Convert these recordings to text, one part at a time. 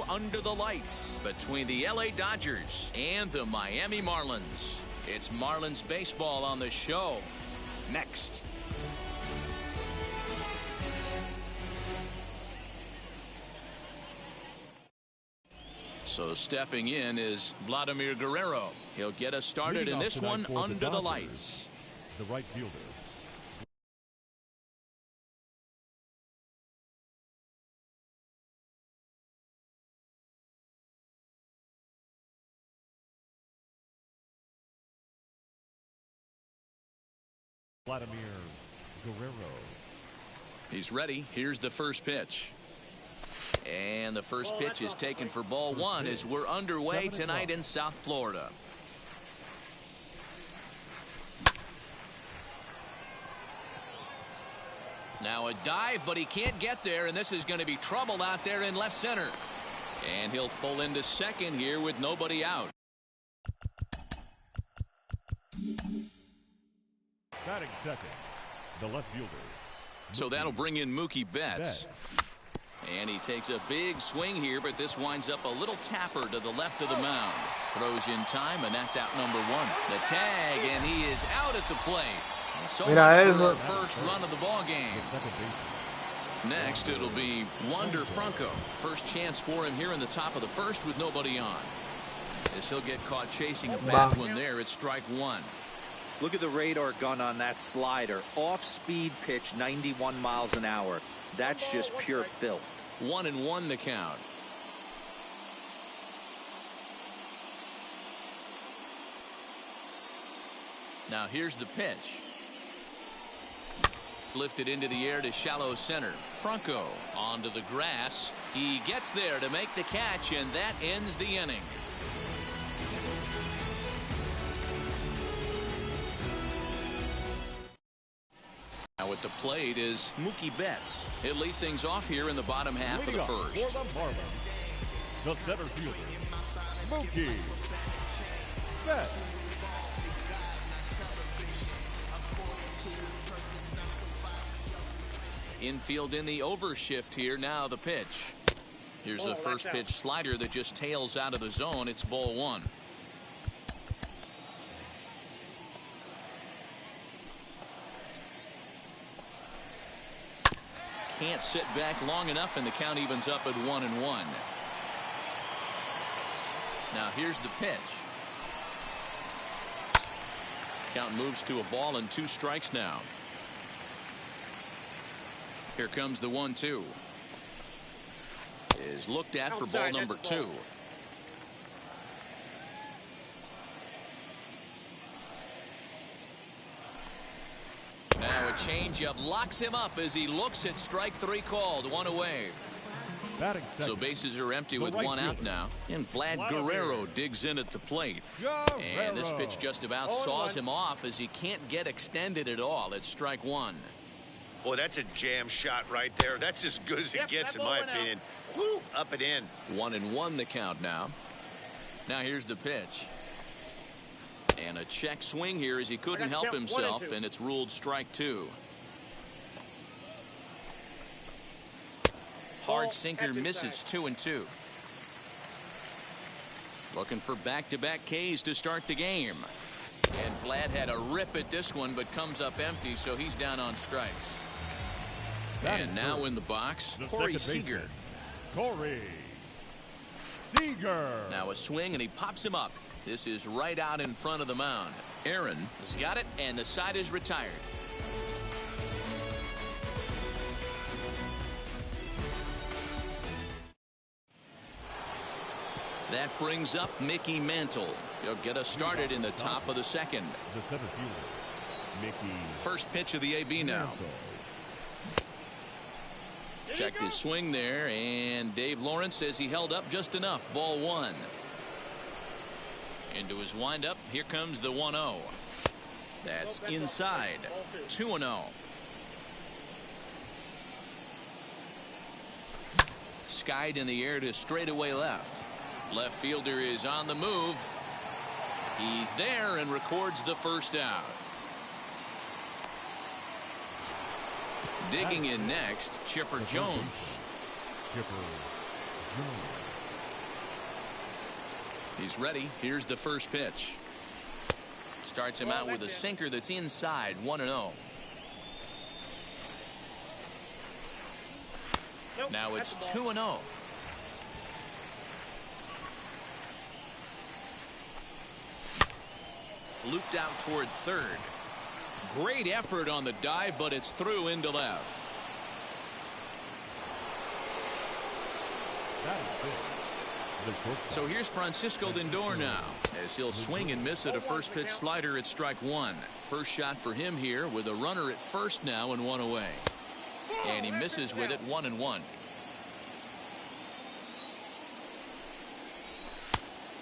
Under the lights between the LA Dodgers and the Miami Marlins. It's Marlins baseball on the show. Next. So stepping in is Vladimir Guerrero. He'll get us started in this one under the lights. The right fielder. Vladimir Guerrero. He's ready. Here's the first pitch. And the first pitch is taken for ball one as we're underway tonight in South Florida. Now a dive, but he can't get there, and this is going to be trouble out there in left center. And he'll pull into second here with nobody out. Batting second, the left fielder. So that'll bring in Mookie Betts. And he takes a big swing here, but this winds up a little tapper to the left of the mound. Throws in time, and that's out number one. The tag, and he is out at the plate. So much for our first run of the ball game. Next, it'll be Wander Franco. First chance for him here in the top of the first with nobody on. As he'll get caught chasing a bad one there, it's strike one. Look at the radar gun on that slider. Off-speed pitch, 91 miles an hour. That's just pure filth. 1-1 the count. Now here's the pitch. Lifted into the air to shallow center. Franco onto the grass. He gets there to make the catch, and that ends the inning. Now at the plate is Mookie Betts. He'll lead things off here in the bottom half of the first. For the Marlins, the center fielder, Mookie Betts. Infield in the overshift here. Now the pitch. Here's a first pitch slider that just tails out of the zone. It's ball one. Can't sit back long enough, and the count evens up at 1-1. Now here's the pitch. Count moves to a ball and 2 strikes now. Here comes the 1-2. Is looked at for ball number 2. Now a changeup locks him up as he looks at strike 3 called. 1 away. So bases are empty with 1 out now. And Vlad Guerrero digs in at the plate. And this pitch just about saws him off as he can't get extended at all. It's strike 1. Boy, that's a jam shot right there. That's as good as it gets, in my opinion. Woo, up and in. 1-1 the count now. Now here's the pitch. And a check swing here as he couldn't help himself, and it's ruled strike 2. Hard sinker misses 2-2. Looking for back-to-back Ks to start the game. And Vlad had a rip at this one, but comes up empty, so he's down on strikes. And now in the box, Corey Seager. Corey Seager. Now a swing, and he pops him up. This is right out in front of the mound. Aaron has got it, and the side is retired. That brings up Mickey Mantle. He'll get us started in the top of the second. The center fielder, Mickey. First pitch of the AB now. Checked his swing there, and Dave Lawrence says he held up just enough. Ball 1. Into his windup. Here comes the 1-0. That's inside. 2-0. Skied in the air to straightaway left. Left fielder is on the move. He's there and records the first out. Digging in next, Chipper Jones. Chipper Jones. He's ready. Here's the first pitch. Starts him out with a sinker that's inside, 1-0. Now it's 2-0. Looped out toward third. Great effort on the dive, but it's through into left. That is it. The shortstop. So here's Francisco Lindor now, as he'll swing and miss at a first pitch slider at strike one. First shot for him here with a runner at first now and one away. And he misses with it, 1-1.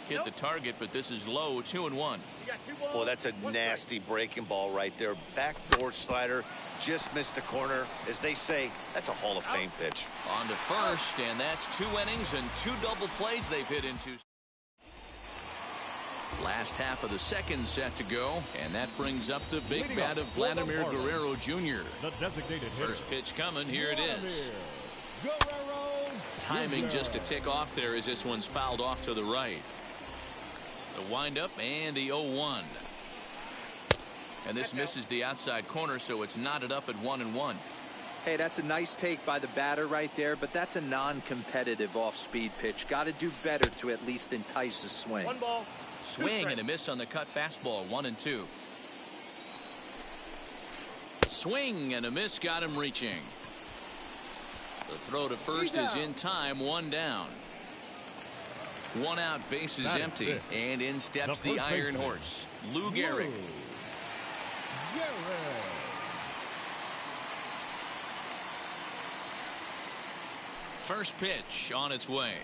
Hit the target, but this is low, 2-1. Well, that's a nasty breaking ball right there. Backdoor slider, just missed the corner. As they say, that's a Hall of Fame pitch. On to first, and that's 2 innings and 2 double plays they've hit into. Last half of the second set to go, and that brings up the big bat of Vladimir Guerrero Jr. The designated hitter. First pitch coming, here it is. Guerrero Timing Jr. just to tick off there as this one's fouled off to the right. The windup and the 0-1. And this misses the outside corner, so it's knotted up at 1-1. Hey, that's a nice take by the batter right there, but that's a non-competitive off-speed pitch. Got to do better to at least entice a swing. One ball. Swing and a miss on the cut fastball, 1-2. Swing and a miss, got him reaching. The throw to first is in time, 1 down. 1 out, bases empty, and in steps the Iron Horse, Lou Gehrig. First pitch on its way.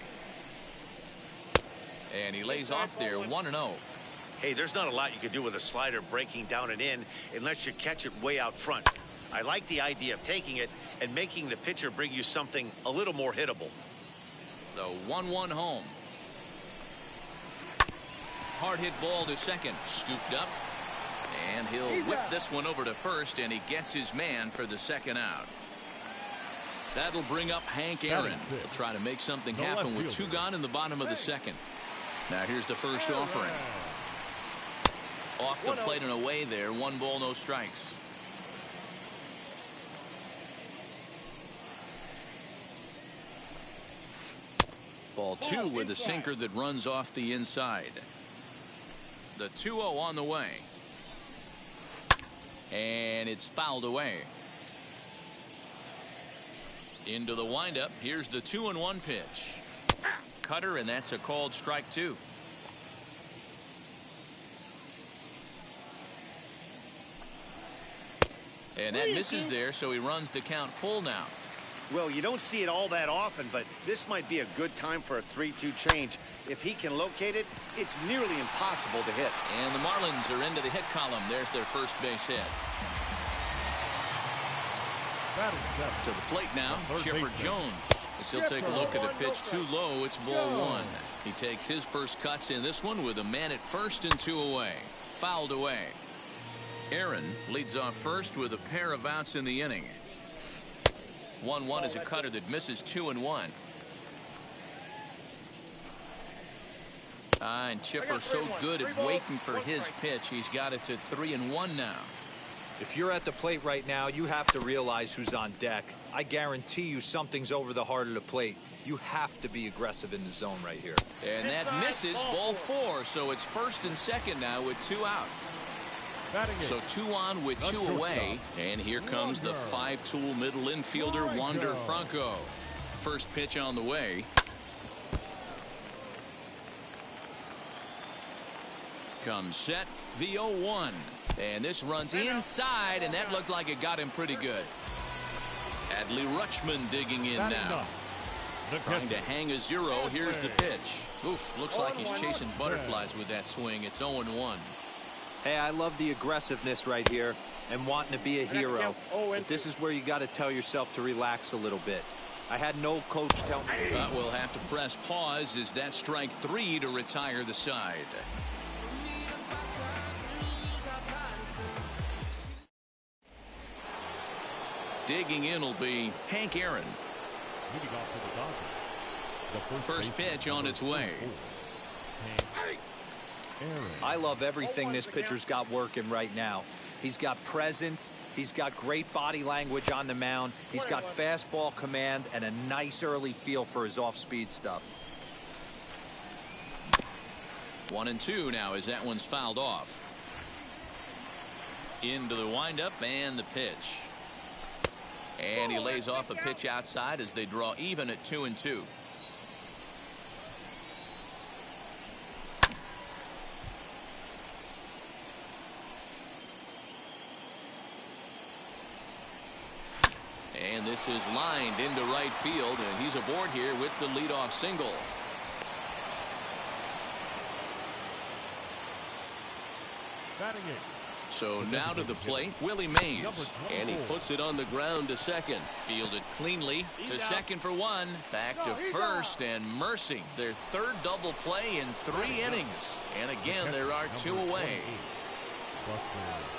And he lays off there, 1-0. Hey, there's not a lot you can do with a slider breaking down and in unless you catch it way out front. I like the idea of taking it and making the pitcher bring you something a little more hittable. The 1-1 home. Hard hit ball to second, scooped up, and he'll whip this one over to first, and he gets his man for the second out. That'll bring up Hank Aaron. He'll try to make something happen with 2 gone in the bottom of the second. Now here's the first offering. Off the plate and away there, 1 ball, no strikes. Ball 2 with a sinker that runs off the inside. The 2-0 on the way. And it's fouled away. Into the windup. Here's the 2-1 pitch. Cutter, and that's a called strike 2. And that misses there, so he runs the count full now. Well, you don't see it all that often, but this might be a good time for a 3-2 change. If he can locate it, it's nearly impossible to hit. And the Marlins are into the hit column. There's their first base hit. To the plate now, Chipper Jones. As he'll take a look at a pitch too low, it's ball 1. He takes his first cuts in this one with a man at first and 2 away. Fouled away. Aaron leads off first with a pair of outs in the inning. 1-1 is a cutter that misses 2-1. And Chipper so good at waiting for his pitch. He's got it to 3-1 now. If you're at the plate right now, you have to realize who's on deck. I guarantee you something's over the heart of the plate. You have to be aggressive in the zone right here. And that misses, ball 4. So it's first and second now with 2 out. So 2 on with 2 away. And here comes the 5-tool middle infielder, Wander Franco. First pitch on the way. Comes set, the 0-1. And this runs inside, and that looked like it got him pretty good. Adley Rutschman digging in now. Trying to hang a 0. Here's the pitch. Oof, looks like he's chasing butterflies with that swing. It's 0-1. Hey, I love the aggressiveness right here and wanting to be a hero. But this is where you got to tell yourself to relax a little bit. I had no coach tell me. But we'll have to press pause as that strike 3 to retire the side. Digging in will be Hank Aaron. First pitch on its way. I love everything this pitcher's got working right now. He's got presence. He's got great body language on the mound. He's got fastball command and a nice early feel for his off-speed stuff. 1-2 now as that one's fouled off. Into the windup and the pitch. And he lays off a pitch outside as they draw even at 2-2. And this is lined into right field, and he's aboard here with the leadoff single. Batting it. So now to the plate, Willie Mays. And he puts it on the ground to second. Fielded cleanly to second for one. Back to first, and mercy. Their third double play in 3 innings. And again, there are 2 away.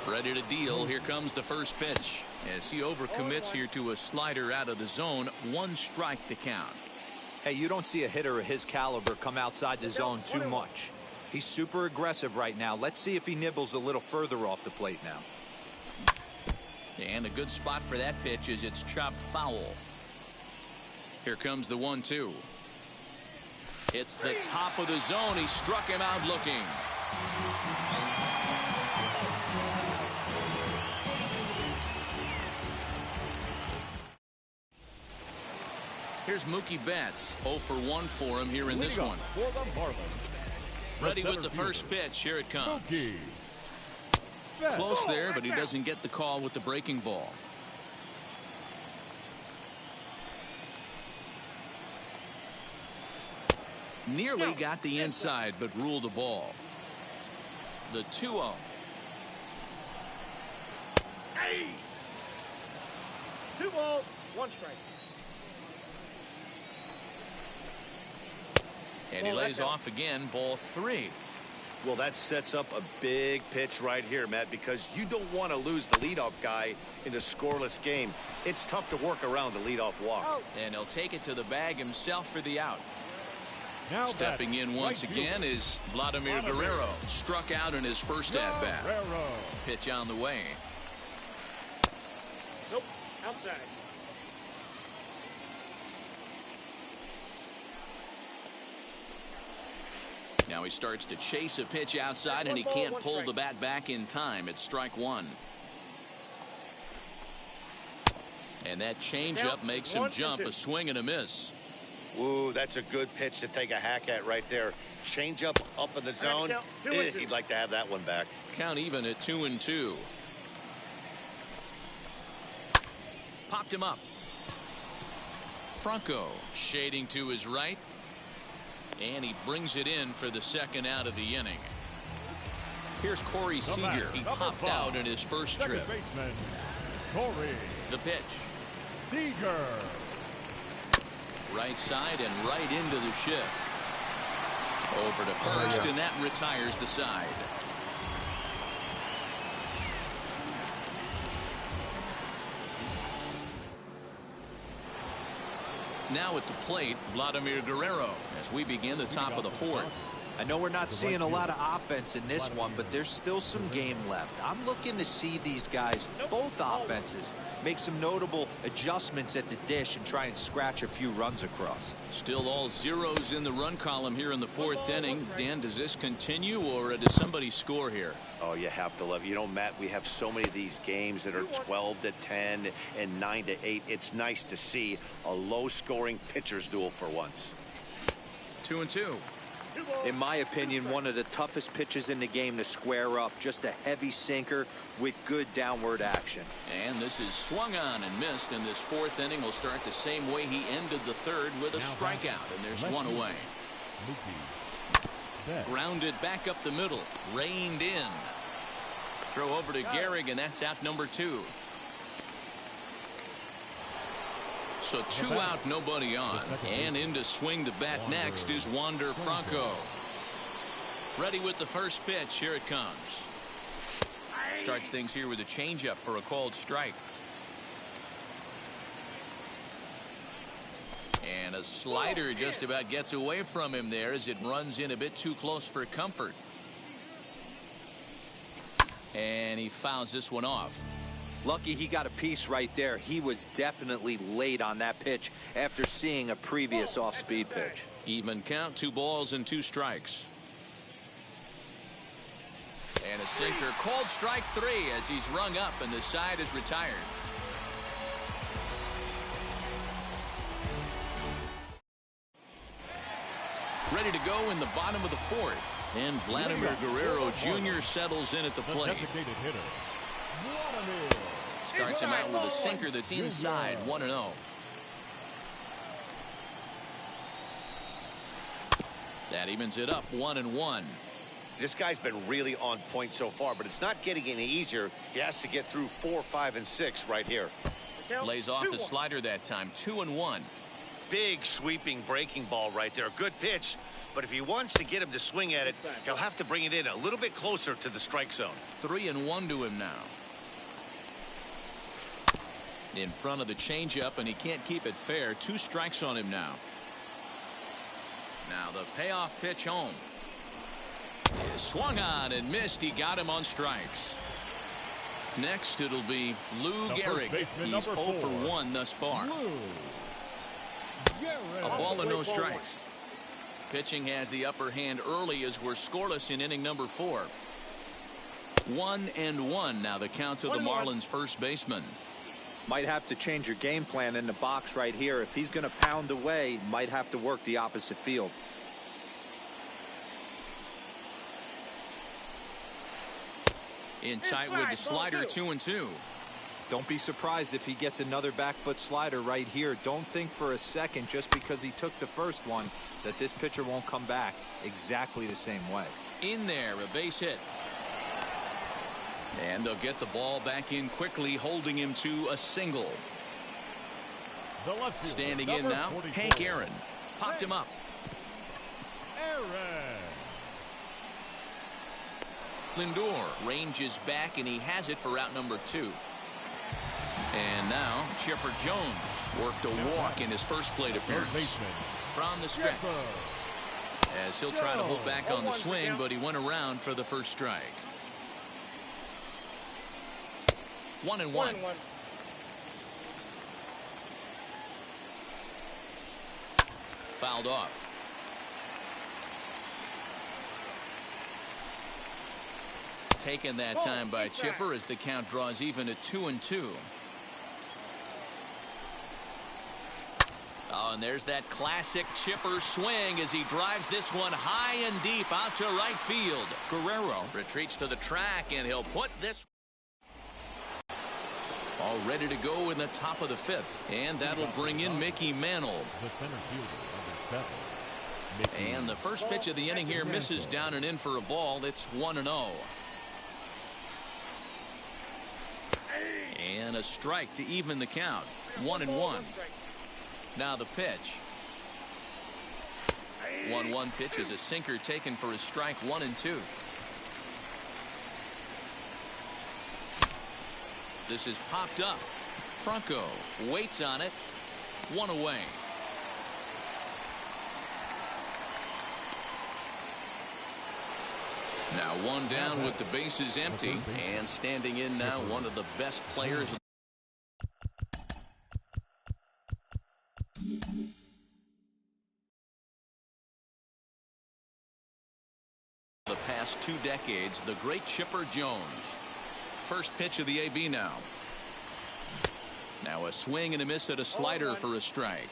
Ready to deal. Here comes the first pitch. As he overcommits here to a slider out of the zone. 1 strike to count. Hey, you don't see a hitter of his caliber come outside the zone too much. He's super aggressive right now. Let's see if he nibbles a little further off the plate now. And a good spot for that pitch as it's chopped foul. Here comes the 1-2. It's the top of the zone. He struck him out looking. Here's Mookie Betts. 0 for 1 for him here in this one. Ready with the first pitch. Here it comes. Close there, but he doesn't get the call with the breaking ball. Nearly got the inside, but ruled the ball. The 2-0. Hey. 2 balls, 1 strike. And he lays off again, ball 3. Well, that sets up a big pitch right here, Matt, because you don't want to lose the leadoff guy in a scoreless game. It's tough to work around the leadoff walk. And he'll take it to the bag himself for the out. Now stepping in once again is Vladimir Guerrero. Struck out in his first at-bat. Pitch on the way. Nope, outside. Now he starts to chase a pitch outside, and he can't pull the bat back in time. It's strike 1. And that changeup makes him jump. A swing and a miss. Ooh, that's a good pitch to take a hack at right there. Changeup up in the zone. He'd like to have that one back. Count even at 2-2. Popped him up. Franco shading to his right. And he brings it in for the second out of the inning. Here's Corey Seager. He popped out in his first trip. The pitch. Seager. Right side and right into the shift. Over to first, and that retires the side. Now at the plate, Vladimir Guerrero, as we begin the top of the 4th. I know we're not seeing a lot of offense in this one, but there's still some game left. I'm looking to see these guys, both offenses, make some notable adjustments at the dish and try and scratch a few runs across. Still all zeros in the run column here in the 4th inning. Dan, does this continue, or does somebody score here? Oh, you have to love it. You know, Matt, we have so many of these games that are 12-10 and 9-8. It's nice to see a low-scoring pitcher's duel for once. 2-2. In my opinion, one of the toughest pitches in the game to square up. Just a heavy sinker with good downward action. And this is swung on and missed, and this 4th inning will start the same way he ended the 3rd with a strikeout, and there's one away. Grounded back up the middle, reined in. Throw over to Gehrig, and that's out number 2. So 2 out, nobody on. And in to swing the bat next is Wander Franco. Ready with the first pitch. Here it comes. Starts things here with a changeup for a called strike. And And a slider just about gets away from him there as it runs in a bit too close for comfort. And he fouls this one off. Lucky he got a piece right there. He was definitely late on that pitch after seeing a previous off-speed pitch. Even count, 2 balls and 2 strikes. And a sinker, called strike 3 as he's rung up and the side is retired. Ready to go in the bottom of the 4th. And Vladimir Guerrero Jr. settles in at the plate. Starts him out with a sinker that's inside, 1-0. That evens it up, 1-1. This guy's been really on point so far, but it's not getting any easier. He has to get through 4, 5, and 6 right here. Lays off the slider that time, 2-1. Big sweeping breaking ball right there. Good pitch, but if he wants to get him to swing at it, he'll have to bring it in a little bit closer to the strike zone. 3-1 to him now. In front of the changeup, and he can't keep it fair. 2 strikes on him now. Now the payoff pitch home. He swung on and missed. He got him on strikes. Next, it'll be Lou Gehrig. He's 0 for 1 thus far. A ball and no strikes. Pitching has the upper hand early as we're scoreless in inning number 4. 1-1 now the count to the Marlins first baseman. Might have to change your game plan in the box right here. If he's going to pound away, might have to work the opposite field. In tight with the slider, 2-2. Don't be surprised if he gets another back foot slider right here. Don't think for a second, just because he took the first one, that this pitcher won't come back exactly the same way. In there, a base hit. And they'll get the ball back in quickly, holding him to a single. Standing in now, 44. Hank Aaron. Popped him up. Lindor ranges back, and he has it for out number 2. And now Chipper Jones worked a walk in his first plate appearance from the stretch. As he'll try to hold back on the swing, but he went around for the first strike. 1-1. Fouled off. Taken that time by Chipper as the count draws even at 2-2. Oh, and there's that classic Chipper swing as he drives this one high and deep out to right field. Guerrero retreats to the track, and he'll put this all ready to go in the top of the 5th. And that'll bring in Mickey Mantle. The center fielder, number 7. And the first pitch of the inning here misses down and in for a ball. It's 1-0. And a strike to even the count. 1-1. Now the pitch. 1-1 pitch is a sinker taken for a strike. 1-2. This is popped up. Franco waits on it. 1 away. Now 1 down with the bases empty, and standing in now one of the best players the past 2 decades, the great Chipper Jones. First pitch of the AB now. Now a swing and a miss at a slider for a strike.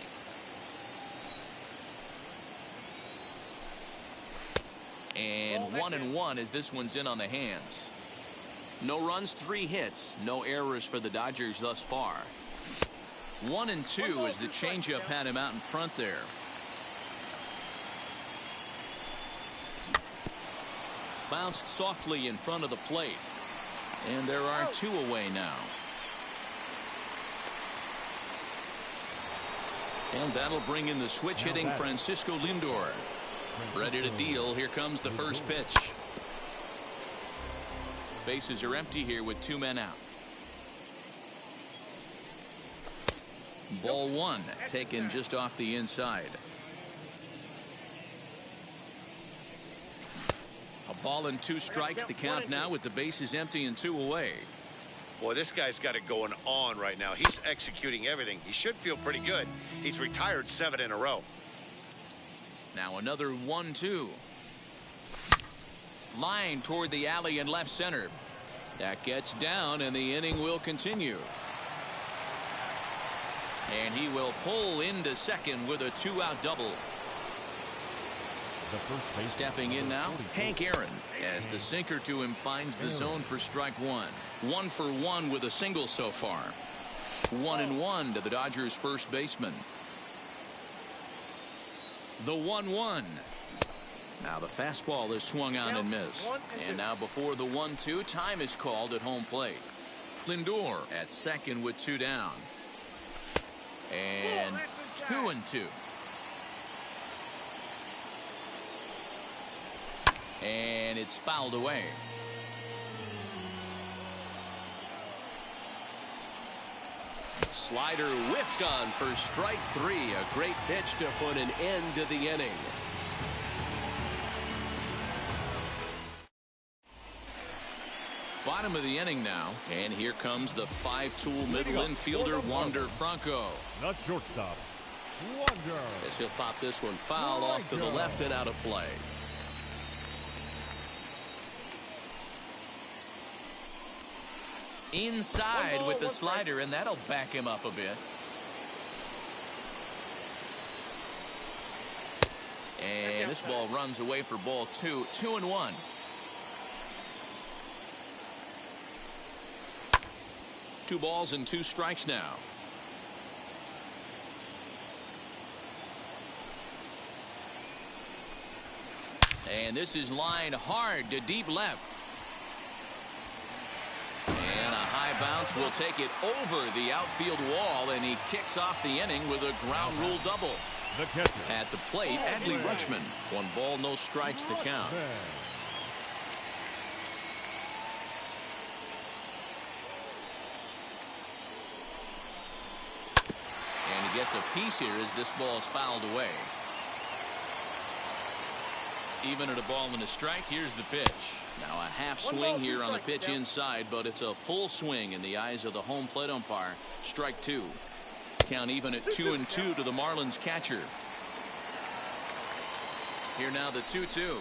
And 1-1 as this one's in on the hands. No runs, 3 hits, no errors for the Dodgers thus far. 1-2 as the changeup had him out in front there. Bounced softly in front of the plate. And there are 2 away now. And that'll bring in the switch hitting Francisco Lindor. Ready to deal. Here comes the first pitch. Bases are empty here with 2 men out. Ball one, taken just off the inside. A ball and 2 strikes. The count now with the bases empty and 2 away. Boy, this guy's got it going on right now. He's executing everything. He should feel pretty good. He's retired 7 in a row. Now another 1-2. Line toward the alley in left center. That gets down, and the inning will continue. And he will pull into second with a 2-out double. Stepping in now, Hank Aaron, as the sinker to him finds the zone for strike 1. 1 for 1 with a single so far. 1-1 to the Dodgers first baseman. The 1-1. Now the fastball is swung on and missed. And now before the 1-2, time is called at home plate. Lindor at second with 2 down. And 2-2. And it's fouled away. Slider whiffed on for strike 3. A great pitch to put an end to the inning. Bottom of the inning now, and here comes the 5-tool middle infielder Wander Franco. The shortstop, Wander. As he'll pop this one foul off to the left and out of play. Inside with the slider, and that'll back him up a bit. And this ball runs away for ball 2. 2-1. Two balls and 2 strikes now. And this is lined hard to deep left. And a high bounce will take it over the outfield wall, and he kicks off the inning with a ground rule double. The catcher. At the plate, Adley Rutschman. 1 ball, no strikes, the count. And he gets a piece here as this ball is fouled away. Even at a ball and a strike, here's the pitch. Now a half swing here on the pitch inside, but it's a full swing in the eyes of the home plate umpire. Strike 2. Count even at 2-2 to the Marlins catcher. Here now the 2-2.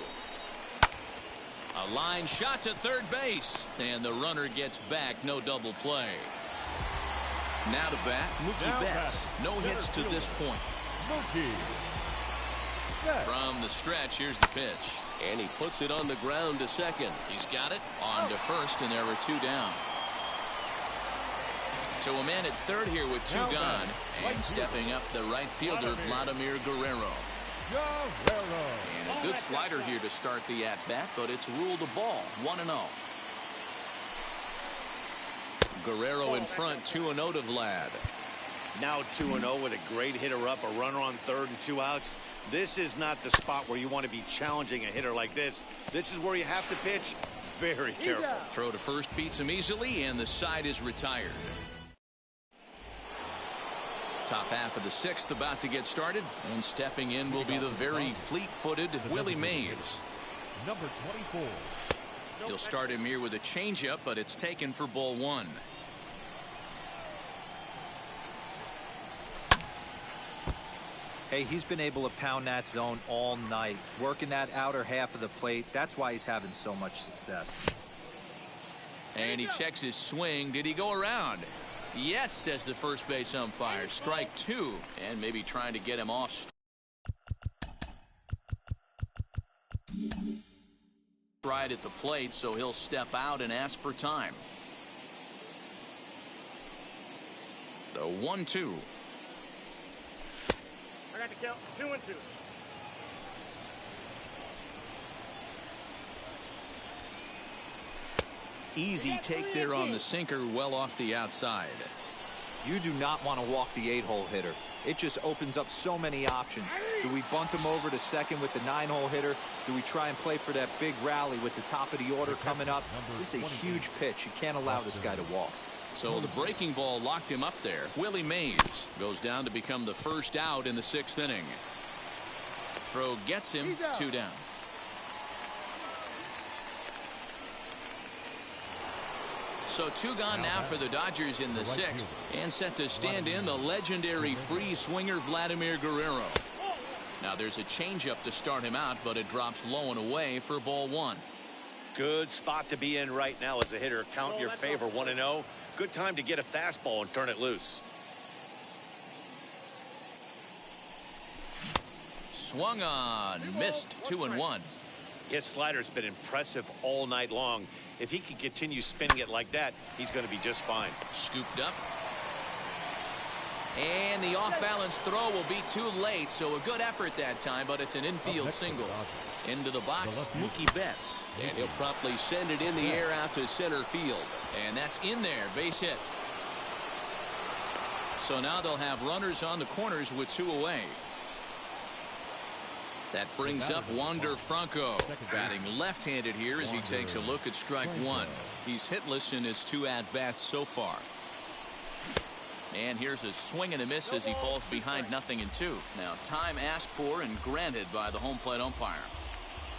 A line shot to third base, and the runner gets back. No double play. Now to bat, Mookie Betts. No hits to this point. Mookie. From the stretch, here's the pitch. And he puts it on the ground to second. He's got it on to first, and there are 2 down. So a man at third here with 2 gone. And stepping up the right fielder, Vladimir Guerrero. And a good slider here to start the at-bat, but it's ruled a ball. 1-0. Guerrero in front, 2-0 to Vlad. Now 2-0 with a great hitter up, a runner on third and 2 outs. This is not the spot where you want to be challenging a hitter like this. This is where you have to pitch very careful. Throw to first beats him easily, and the side is retired. Top half of the 6th about to get started, and stepping in will be the very fleet-footed Willie Mays. Number 24. He'll start him here with a changeup, but it's taken for ball 1. Hey, he's been able to pound that zone all night, working that outer half of the plate. That's why he's having so much success. And he checks his swing. Did he go around? Yes, says the first base umpire. Strike 2, and maybe trying to get him off. Right at the plate, so he'll step out and ask for time. The 1-2. I got to count 2-2. Easy take there on the sinker, well off the outside. You do not want to walk the 8-hole hitter. It just opens up so many options. Do we bunt him over to second with the 9-hole hitter? Do we try and play for that big rally with the top of the order coming up? This is a huge pitch. You can't allow this guy to walk. So the breaking ball locked him up there. Willie Mays goes down to become the first out in the 6th inning. Throw gets him 2 down. So 2 gone now for the Dodgers in the 6th, and set to stand in the legendary free swinger Vladimir Guerrero. Now there's a changeup to start him out, but it drops low and away for ball 1. Good spot to be in right now as a hitter. Count your favor 1-0. Good time to get a fastball and turn it loose. Swung on, missed, 2-1. His slider's been impressive all night long. If he can continue spinning it like that, he's going to be just fine. Scooped up. And the off-balance throw will be too late, so a good effort that time, but it's an infield single. Into the box, Mookie Betts. And he'll promptly send it in the air out to center field. And that's in there, base hit. So now they'll have runners on the corners with 2 away. That brings up Wander Franco, batting left-handed here as he takes a look at strike 1. He's hitless in his 2 at-bats so far. And here's a swing and a miss as he falls behind 0-2. Now time asked for and granted by the home plate umpire.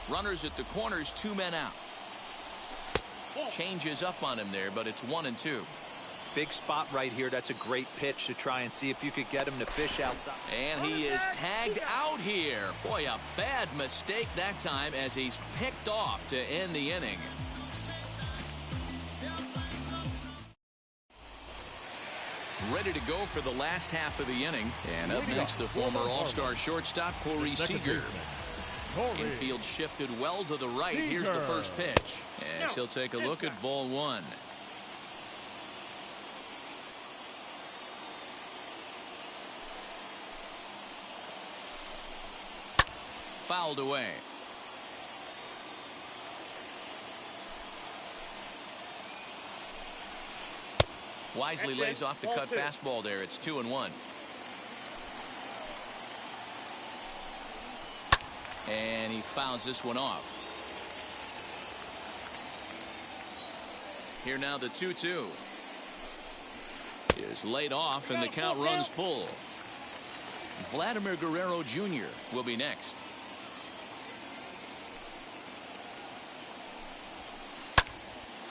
Runners at the corners, 2 men out. Changes up on him there, but it's 1-2. Big spot right here. That's a great pitch to try and see if you could get him to fish outside. And he is tagged out here. Boy, a bad mistake that time as he's picked off to end the inning. Ready to go for the last half of the inning. And up next, the former All-Star shortstop, Corey Seager. Infield shifted well to the right. Here's the first pitch. As he'll take a look at ball 1. Fouled away. Wisely lays off the cut fastball there. It's 2-1. And he fouls this one off. Here now the 2-2 is laid off and the count runs full. Vladimir Guerrero Jr. will be next.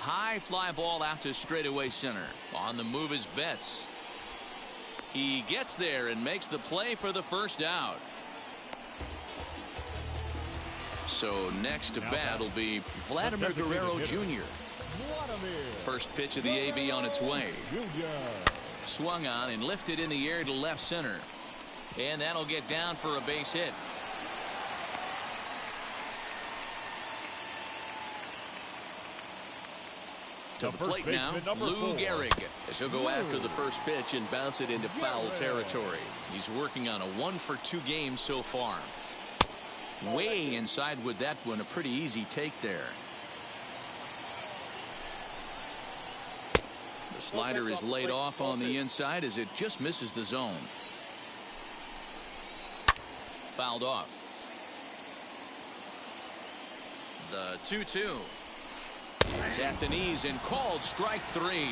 High fly ball out to straightaway center. On the move is Betts. He gets there and makes the play for the first out. So next to bat will be Vladimir Guerrero Jr. First pitch of the AB on its way. Swung on and lifted in the air to left center. And that'll get down for a base hit. To the plate now, Lou Gehrig, as he'll go after the first pitch and bounce it into foul territory. He's working on a 1-for-2 game so far. Way inside with that one, a pretty easy take there. The slider is laid off on the inside as it just misses the zone. Fouled off. The 2-2. He's at the knees and called strike 3.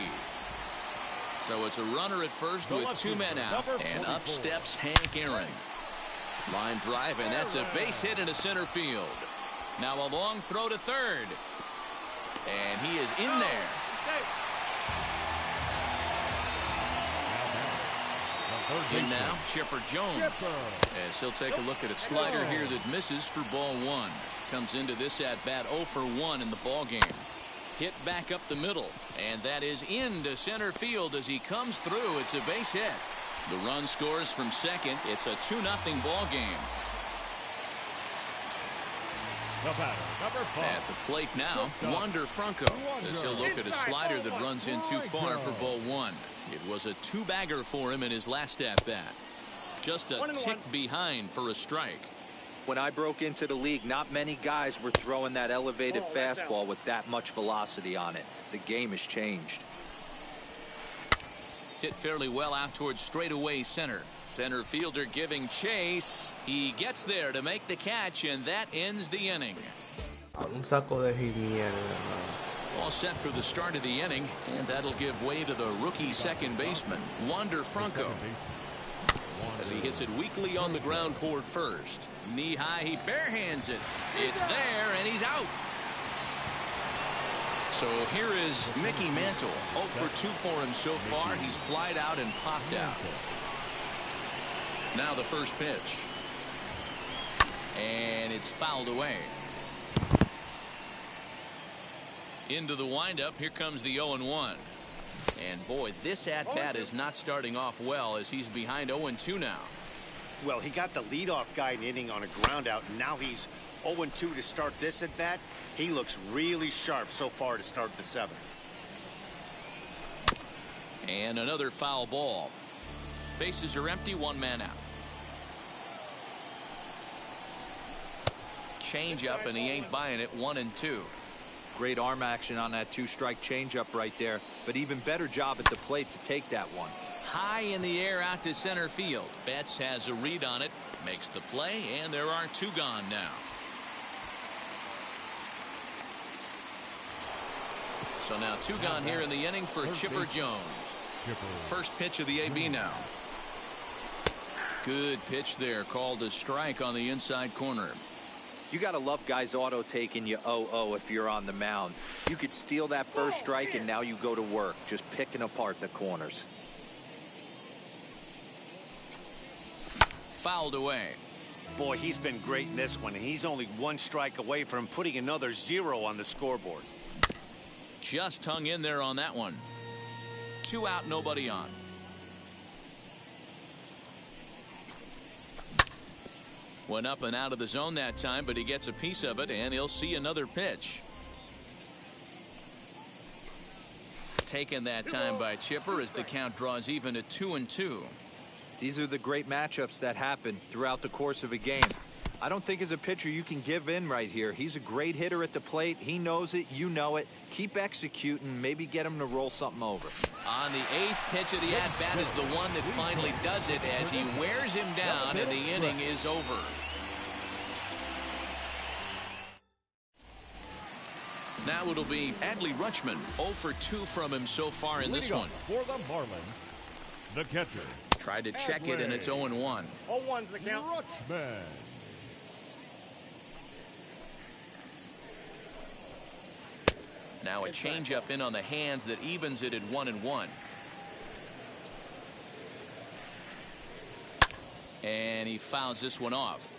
So it's a runner at first with 2 men out. And up steps Hank Aaron. Line drive, and that's a base hit into center field. Now a long throw to third. And he is in there. In now, Chipper Jones. As he'll take a look at a slider here that misses for ball 1. Comes into this at bat 0 for 1 in the ball game. Hit back up the middle, and that is into center field as he comes through. It's a base hit. The run scores from second. It's a 2-0 ball game. At the plate now, Wander Franco, as he'll look at a slider that runs in too far for ball 1. It was a 2-bagger for him in his last at bat. Just a tick behind for a strike. When I broke into the league, not many guys were throwing that elevated fastball with that much velocity on it. The game has changed. Hit fairly well out towards straightaway center. Center fielder giving chase. He gets there to make the catch, and that ends the inning. Un saco de gimiel, All set for the start of the inning, and that'll give way to the rookie second baseman, Wander Franco. As he hits it weakly on the ground toward first. Knee high, he barehands it. It's there, and he's out. So here is Mickey Mantle. 0 for 2 for him so far. He's flied out and popped out. Now the first pitch. And it's fouled away. Into the windup. Here comes the 0-1. And boy, this at-bat is not starting off well as he's behind 0-2 now. Well, he got the leadoff guy in inning on a ground out, and now he's 0-2 to start this at-bat. He looks really sharp so far to start the 7th. And another foul ball. Bases are empty, 1 man out. Change up, and he ain't buying it. 1-2. Great arm action on that 2-strike changeup right there, but even better job at the plate to take that one. High in the air out to center field. Betts has a read on it, makes the play, and there are 2 gone now. So now 2 gone here in the inning for Chipper Jones. First pitch of the AB now. Good pitch there, called a strike on the inside corner. You got to love guys auto taking you 0-0 if you're on the mound. You could steal that first strike, and now you go to work just picking apart the corners. Fouled away. Boy, he's been great in this one, and he's only 1 strike away from putting another 0 on the scoreboard. Just hung in there on that one. 2 out, nobody on. Went up and out of the zone that time, but he gets a piece of it, and he'll see another pitch. Taken that time by Chipper as the count draws even at 2-2. These are the great matchups that happen throughout the course of a game. I don't think as a pitcher you can give in right here. He's a great hitter at the plate. He knows it. You know it. Keep executing. Maybe get him to roll something over. On the 8th pitch of the at-bat is the one that finally does it as he wears him down, and the inning is over. Now it'll be Adley Rutschman. 0 for 2 from him so far in this one. For the Marlins, the catcher. Tried to check it, and it's 0-1. 0-1's the count. Rutschman. Now a changeup in on the hands that evens it at 1-1. And he fouls this one off.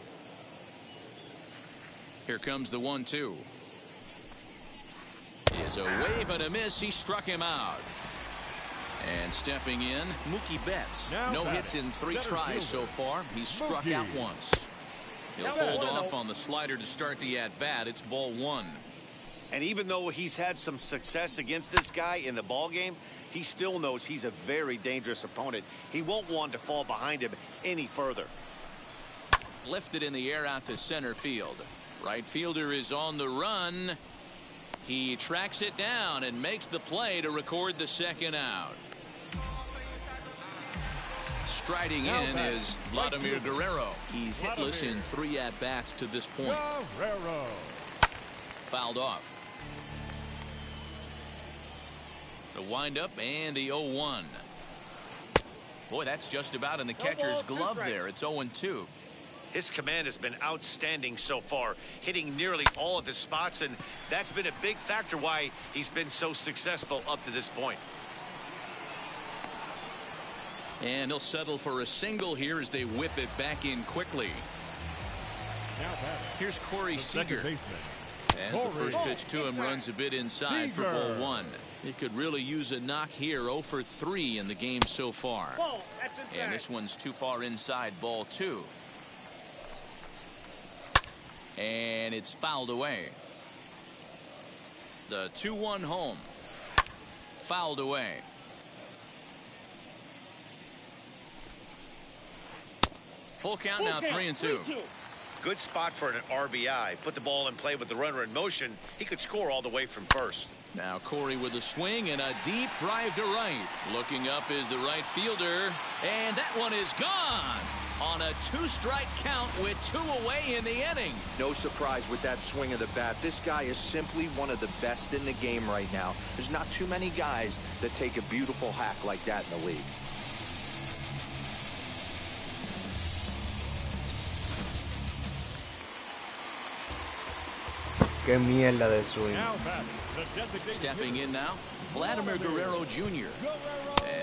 Here comes the 1-2. Is a wave and a miss. He struck him out. And stepping in, Mookie Betts. No hits in 3 tries so far. He's struck out once. He'll hold off on the slider to start the at-bat. It's ball 1. And even though he's had some success against this guy in the ballgame, he still knows he's a very dangerous opponent. He won't want to fall behind him any further. Lifted in the air out to center field. Right fielder is on the run. He tracks it down and makes the play to record the 2nd out. Striding in is Vladimir Guerrero. He's hitless in 3 at-bats to this point. Guerrero. Fouled off. The windup and the 0-1. Boy, that's just about in the catcher's glove there. It's 0-2. His command has been outstanding so far, hitting nearly all of his spots, and that's been a big factor why he's been so successful up to this point. And he'll settle for a single here as they whip it back in quickly. Here's Corey Seager. As the first pitch to him runs a bit inside for ball 1. He could really use a knock here. 0 for 3 in the game so far. And this one's too far inside, ball 2. And it's fouled away. The 2-1 home. Fouled away. Full count now, 3-2. Good spot for an RBI. Put the ball in play with the runner in motion. He could score all the way from first. Now Corey with a swing and a deep drive to right. Looking up is the right fielder. And that one is gone. on a 2-strike count with 2 away in the inning. No surprise with that swing of the bat. This guy is simply one of the best in the game right now. There's not too many guys that take a beautiful hack like that in the league. Qué mierda de swing. Stepping in now, Vladimir Guerrero Jr.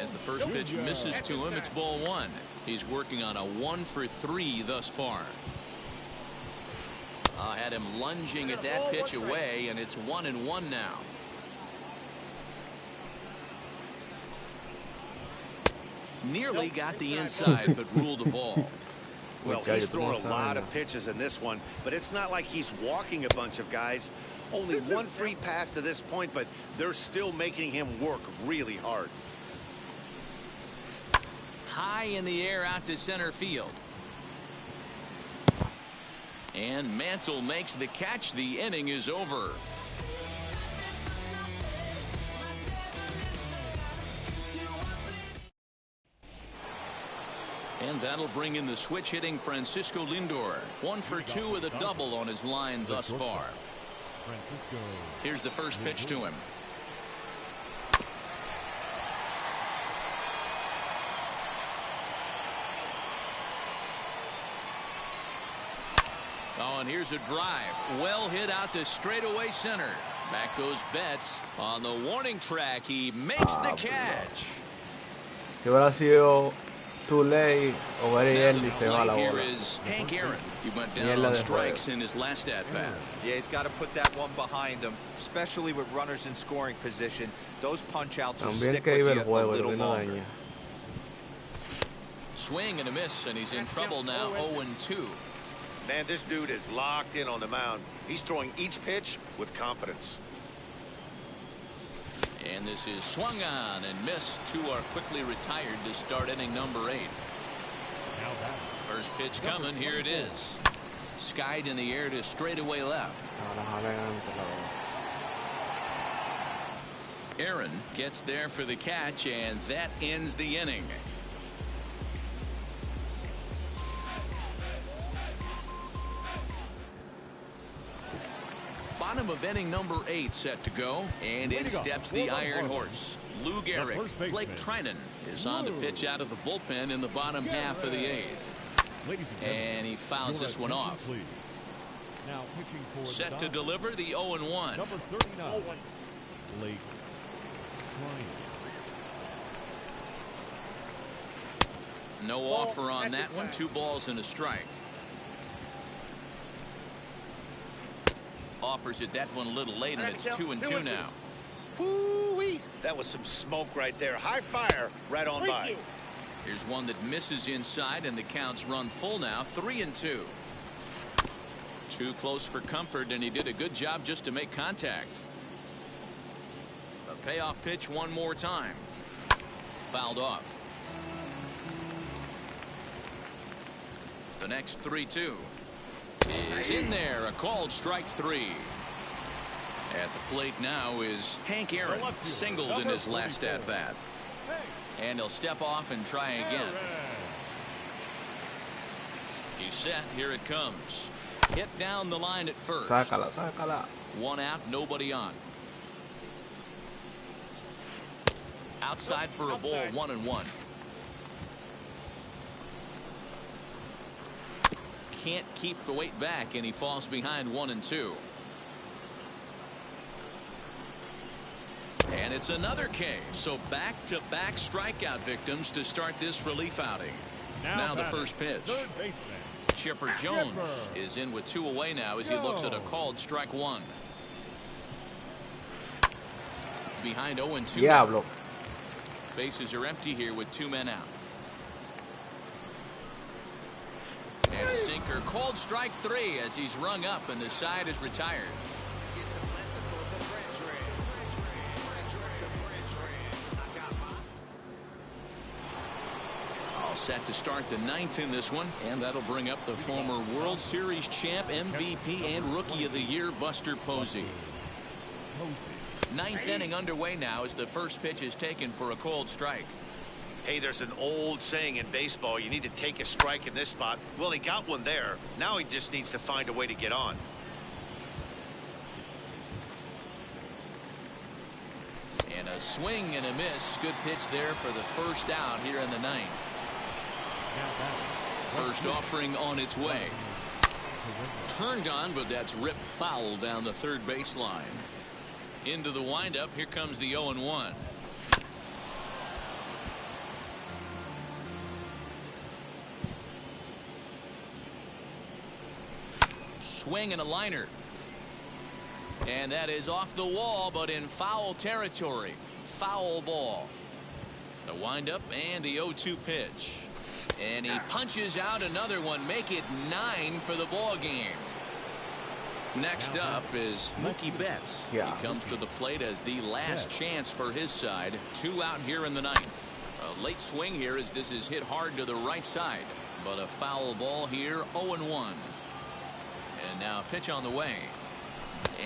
As the first pitch misses to him, it's ball 1. He's working on a 1-for-3 thus far. Had him lunging at that pitch away, and it's 1-1 now. Nearly got the inside, but ruled the ball. Well, he's thrown a lot of pitches in this one, but it's not like he's walking a bunch of guys. Only 1 free pass to this point, but they're still making him work really hard. High in the air out to center field. And Mantle makes the catch. The inning is over. And that'll bring in the switch hitting Francisco Lindor. 1 for 2 with a double on his line thus far. Here's the first pitch to him. Oh, and here's a drive. Well hit out to straightaway center. Back goes Betts. On the warning track, he makes the catch. Si hubiera sido too late o very early, se va la Here bola. is Hank Aaron. He went down on strikes in his last at bat. Yeah, he's got to put that one behind him, especially with runners in scoring position. Those punch outs will stick with you a little longer. Swing and a miss, and he's in trouble now. 0-2. Man, this dude is locked in on the mound. He's throwing each pitch with confidence. And this is swung on and missed. 2 are quickly retired to start inning number 8. First pitch coming. Here it is. Skied in the air to straightaway left. Aaron gets there for the catch, and that ends the inning. Bottom of inning number 8 set to go, and in steps the Iron Horse. Lou Gehrig. Blake Trinan is on to pitch out of the bullpen in the bottom half of the 8th. And he fouls this one off. Set to deliver the 0-1. Number 39, Blake Trinan. No offer on that one. 2 balls and a strike. Offers it that one a little late, and it's 2-2 now. Woo-wee! That was some smoke right there. High fire right on by. Here's one that misses inside, and the count's run full now. 3-2. Too close for comfort, and he did a good job just to make contact. A payoff pitch one more time. Fouled off. The next 3-2 is in there. A called strike 3. At the plate now is Hank Aaron, singled in his last at bat. And he'll step off and try again. He's set. Here it comes. Hit down the line at first. Sácala, sácala. 1 out, nobody on. Outside for a ball, 1-1. Can't keep the weight back, and he falls behind 1-2. And it's another K. So back-to-back strikeout victims to start this relief outing. Now the first pitch. Chipper Jones is in with 2 away now as he looks at a called strike 1. Behind 0-2. Diablo. Bases are empty here with 2 men out. And a sinker, called strike 3 as he's rung up and the side is retired. All set to start the 9th in this one, and that'll bring up the former World Series champ, MVP, and Rookie of the Year, Buster Posey. 9th inning underway now as the first pitch is taken for a called strike. Hey, there's an old saying in baseball, you need to take a strike in this spot. Well, he got one there. Now he just needs to find a way to get on. And a swing and a miss. Good pitch there for the first out here in the ninth. First offering on its way. Turned on, but that's ripped foul down the third baseline. Into the windup. Here comes the 0-1. Swing and a liner. And that is off the wall, but in foul territory. Foul ball. The windup and the 0-2 pitch. And he punches out another one. Make it 9 for the ball game. Next up is Mookie Betts. He comes to the plate as the last chance for his side. 2 out here in the ninth. A late swing here as this is hit hard to the right side. But a foul ball here, 0-1. And now a pitch on the way.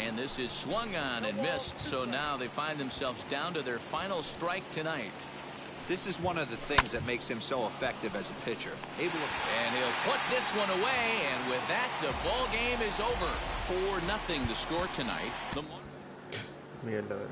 And this is swung on and missed. So now they find themselves down to their final strike tonight. This is one of the things that makes him so effective as a pitcher. And he'll put this one away. And with that, the ball game is over. 4-0 the score tonight. Mierda,